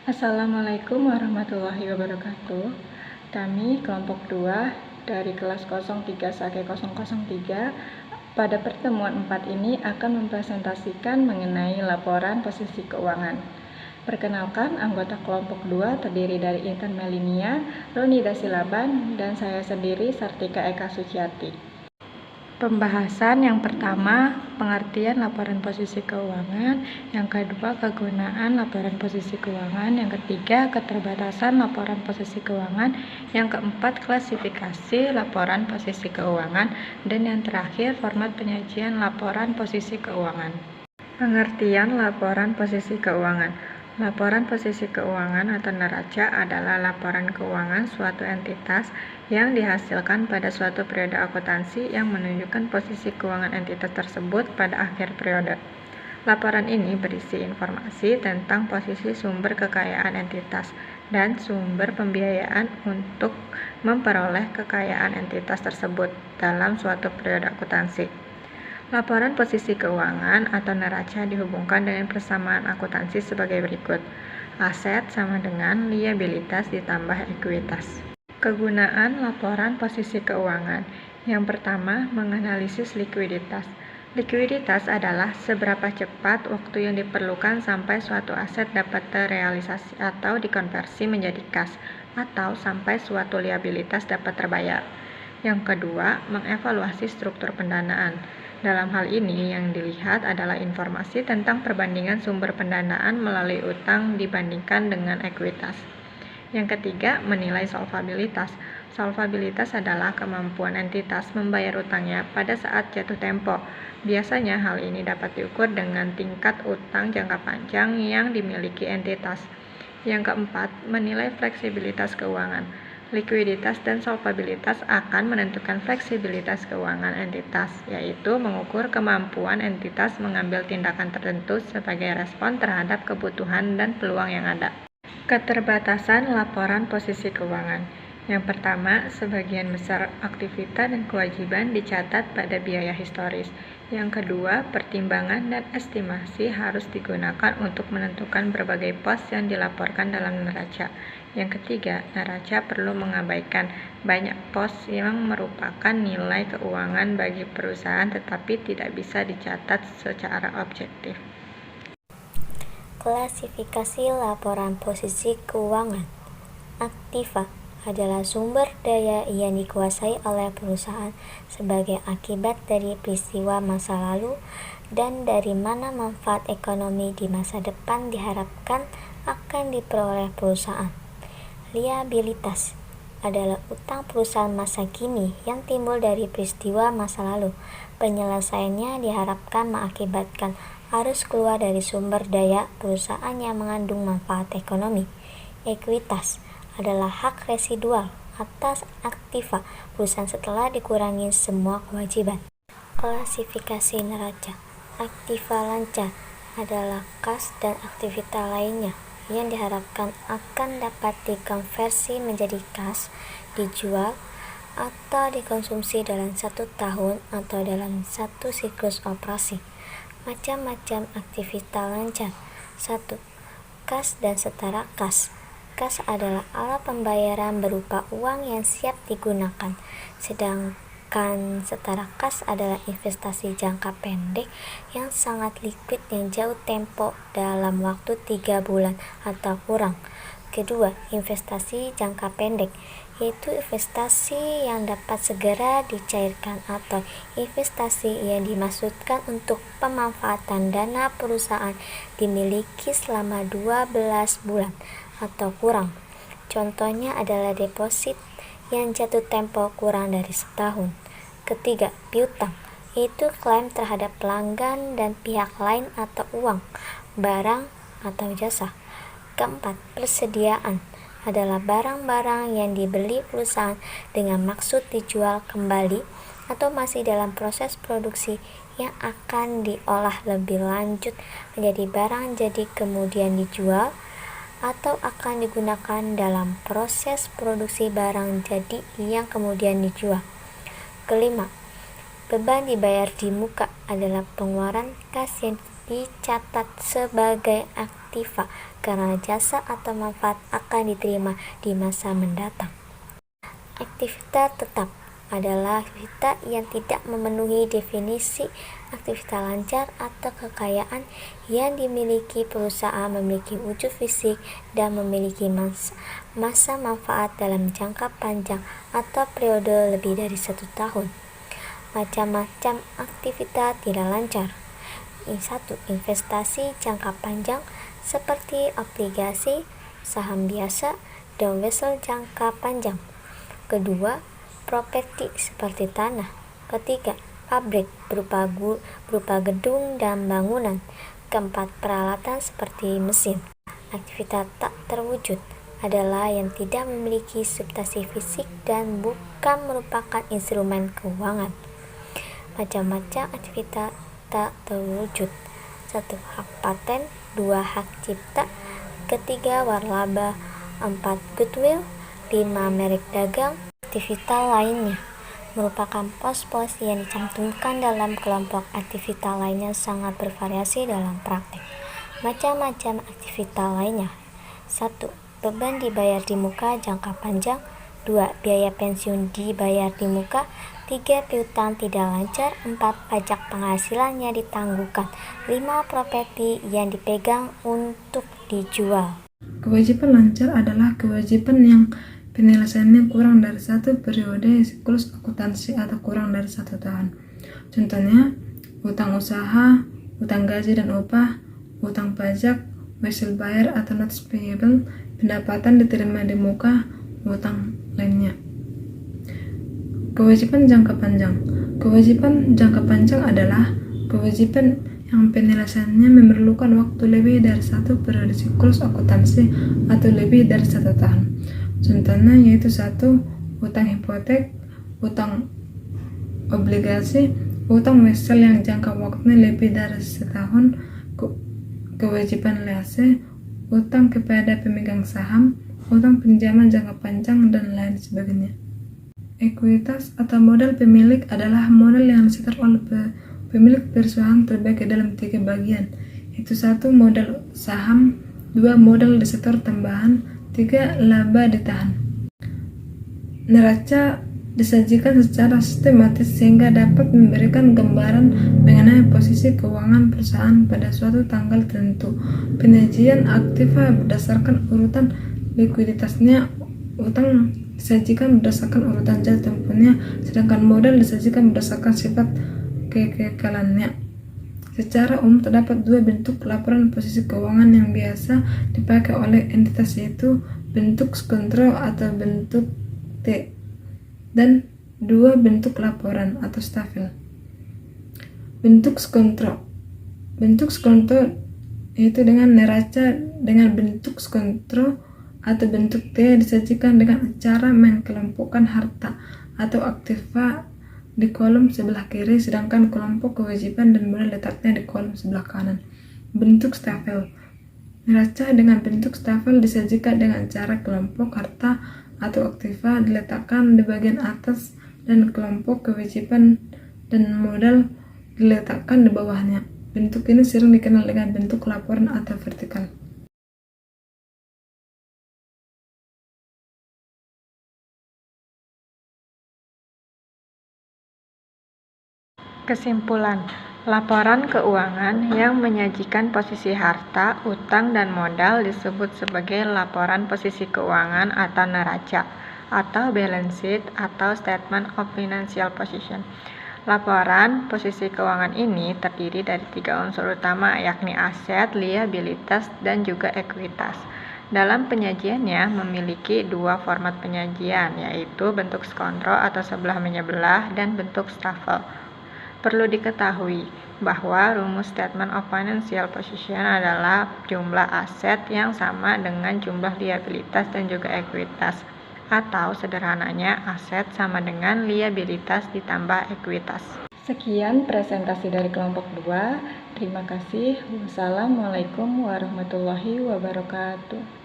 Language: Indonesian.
Assalamualaikum warahmatullahi wabarakatuh. Kami kelompok 2 dari kelas 03-003 pada pertemuan 4 ini akan mempresentasikan mengenai laporan posisi keuangan. Perkenalkan, anggota kelompok 2 terdiri dari Intan Melinia, Roni Dasilaban, dan saya sendiri Sartika Eka Suciati. Pembahasan yang pertama, pengertian laporan posisi keuangan. Yang kedua, kegunaan laporan posisi keuangan. Yang ketiga, keterbatasan laporan posisi keuangan. Yang keempat, klasifikasi laporan posisi keuangan. Dan yang terakhir, format penyajian laporan posisi keuangan. Pengertian laporan posisi keuangan. Laporan posisi keuangan atau neraca adalah laporan keuangan suatu entitas yang dihasilkan pada suatu periode akuntansi yang menunjukkan posisi keuangan entitas tersebut pada akhir periode. Laporan ini berisi informasi tentang posisi sumber kekayaan entitas dan sumber pembiayaan untuk memperoleh kekayaan entitas tersebut dalam suatu periode akuntansi. Laporan posisi keuangan atau neraca dihubungkan dengan persamaan akuntansi sebagai berikut. Aset sama dengan liabilitas ditambah ekuitas. Kegunaan laporan posisi keuangan. Yang pertama, menganalisis likuiditas. Likuiditas adalah seberapa cepat waktu yang diperlukan sampai suatu aset dapat terrealisasi atau dikonversi menjadi kas, atau sampai suatu liabilitas dapat terbayar. Yang kedua, mengevaluasi struktur pendanaan. Dalam hal ini, yang dilihat adalah informasi tentang perbandingan sumber pendanaan melalui utang dibandingkan dengan ekuitas. Yang ketiga, menilai solvabilitas. Solvabilitas adalah kemampuan entitas membayar utangnya pada saat jatuh tempo. Biasanya hal ini dapat diukur dengan tingkat utang jangka panjang yang dimiliki entitas. Yang keempat, menilai fleksibilitas keuangan. Likuiditas dan solvabilitas akan menentukan fleksibilitas keuangan entitas, yaitu mengukur kemampuan entitas mengambil tindakan tertentu sebagai respon terhadap kebutuhan dan peluang yang ada. Keterbatasan laporan posisi keuangan. Yang pertama, sebagian besar aktivitas dan kewajiban dicatat pada biaya historis. Yang kedua, pertimbangan dan estimasi harus digunakan untuk menentukan berbagai pos yang dilaporkan dalam neraca. Yang ketiga, neraca perlu mengabaikan banyak pos yang merupakan nilai keuangan bagi perusahaan tetapi tidak bisa dicatat secara objektif. Klasifikasi laporan posisi keuangan. Aktiva adalah sumber daya yang dikuasai oleh perusahaan sebagai akibat dari peristiwa masa lalu dan dari mana manfaat ekonomi di masa depan diharapkan akan diperoleh perusahaan. Liabilitas adalah utang perusahaan masa kini yang timbul dari peristiwa masa lalu. Penyelesaiannya diharapkan mengakibatkan arus keluar dari sumber daya perusahaan yang mengandung manfaat ekonomi. Ekuitas adalah hak residual atas aktiva perusahaan setelah dikurangi semua kewajiban. Klasifikasi neraca. Aktiva lancar adalah kas dan aktivitas lainnya yang diharapkan akan dapat dikonversi menjadi kas, dijual, atau dikonsumsi dalam 1 tahun atau dalam 1 siklus operasi. Macam-macam aktivitas lancar. 1. Kas dan setara kas. Kas adalah alat pembayaran berupa uang yang siap digunakan, sedangkan setara kas adalah investasi jangka pendek yang sangat likuid yang jauh tempo dalam waktu 3 bulan atau kurang. Kedua, investasi jangka pendek, yaitu investasi yang dapat segera dicairkan atau investasi yang dimaksudkan untuk pemanfaatan dana perusahaan dimiliki selama 12 bulan atau kurang. Contohnya adalah deposit yang jatuh tempo kurang dari setahun. Ketiga, piutang, yaitu klaim terhadap pelanggan dan pihak lain atau uang, barang, atau jasa. Keempat, persediaan adalah barang-barang yang dibeli perusahaan dengan maksud dijual kembali atau masih dalam proses produksi yang akan diolah lebih lanjut menjadi barang jadi kemudian dijual atau akan digunakan dalam proses produksi barang jadi yang kemudian dijual. Kelima, beban dibayar di muka adalah pengeluaran kas yang dicatat sebagai aktivitas aktiva karena jasa atau manfaat akan diterima di masa mendatang. Aktivitas tetap adalah aktivitas yang tidak memenuhi definisi aktivitas lancar atau kekayaan yang dimiliki perusahaan memiliki wujud fisik dan memiliki masa manfaat dalam jangka panjang atau periode lebih dari 1 tahun. Macam-macam aktivitas tidak lancar. 1. Investasi jangka panjang seperti obligasi, saham biasa, dan wesel jangka panjang. Kedua, properti seperti tanah. Ketiga, pabrik berupa gedung dan bangunan. Keempat, peralatan seperti mesin. Aktivitas tak terwujud adalah yang tidak memiliki substansi fisik dan bukan merupakan instrumen keuangan. Macam-macam aktivitas tak terwujud. 1. Hak paten. 2. Hak cipta. Ketiga, waralaba. 4. Goodwill. 5. Merek dagang. Aktivitas lainnya merupakan pos-pos yang dicantumkan dalam kelompok aktivitas lainnya sangat bervariasi dalam praktik. Macam-macam aktivitas lainnya. 1. Beban dibayar di muka jangka panjang. 2. Biaya pensiun dibayar di muka. 3. Piutang tidak lancar. 4. Pajak penghasilannya ditangguhkan. 5. Properti yang dipegang untuk dijual. Kewajiban lancar adalah kewajiban yang penyelesaiannya kurang dari 1 periode siklus akuntansi atau kurang dari 1 tahun. Contohnya, utang usaha, utang gaji dan upah, utang pajak, wesel bayar atau notice payable, pendapatan diterima di muka, utang lainnya. Kewajiban jangka panjang. Kewajiban jangka panjang adalah kewajiban yang penyelesaiannya memerlukan waktu lebih dari 1 periode siklus akuntansi atau lebih dari 1 tahun. Contohnya yaitu 1. Utang hipotek, utang obligasi, utang wesel yang jangka waktunya lebih dari setahun, kewajiban lease, utang kepada pemegang saham, utang pinjaman jangka panjang, dan lain sebagainya. Ekuitas atau modal pemilik adalah modal yang disetor oleh pemilik perusahaan terbagi dalam 3 bagian, yaitu 1. Modal saham, 2. Modal disetor tambahan, 3. Laba ditahan. Neraca disajikan secara sistematis sehingga dapat memberikan gambaran mengenai posisi keuangan perusahaan pada suatu tanggal tertentu. Penyajian aktiva berdasarkan urutan likuiditasnya. Utang disajikan berdasarkan urutan jatuh temponya, sedangkan modal disajikan berdasarkan sifat kekekalannya. Secara umum terdapat 2 bentuk laporan posisi keuangan yang biasa dipakai oleh entitas, yaitu bentuk kontrol atau bentuk T dan 2 bentuk laporan atau stafel. Bentuk kontrol. Bentuk kontrol yaitu dengan neraca dengan bentuk kontrol atau bentuk T disajikan dengan cara mengkelompokkan harta atau aktiva di kolom sebelah kiri, sedangkan kelompok kewajiban dan modal letaknya di kolom sebelah kanan. Bentuk stafel. Neraca dengan bentuk stafel disajikan dengan cara kelompok harta atau aktiva diletakkan di bagian atas dan kelompok kewajiban dan modal diletakkan di bawahnya. Bentuk ini sering dikenal dengan bentuk laporan atau vertikal. Kesimpulan, laporan keuangan yang menyajikan posisi harta, utang, dan modal disebut sebagai laporan posisi keuangan atau neraca, atau balance sheet atau statement of financial position. Laporan posisi keuangan ini terdiri dari 3 unsur utama, yakni aset, liabilitas, dan juga ekuitas. Dalam penyajiannya memiliki 2 format penyajian, yaitu bentuk kontrol atau sebelah menyebelah dan bentuk stafel. Perlu diketahui bahwa rumus statement of financial position adalah jumlah aset yang sama dengan jumlah liabilitas dan juga ekuitas, atau sederhananya aset sama dengan liabilitas ditambah ekuitas. Sekian presentasi dari kelompok 2. Terima kasih. Wassalamualaikum warahmatullahi wabarakatuh.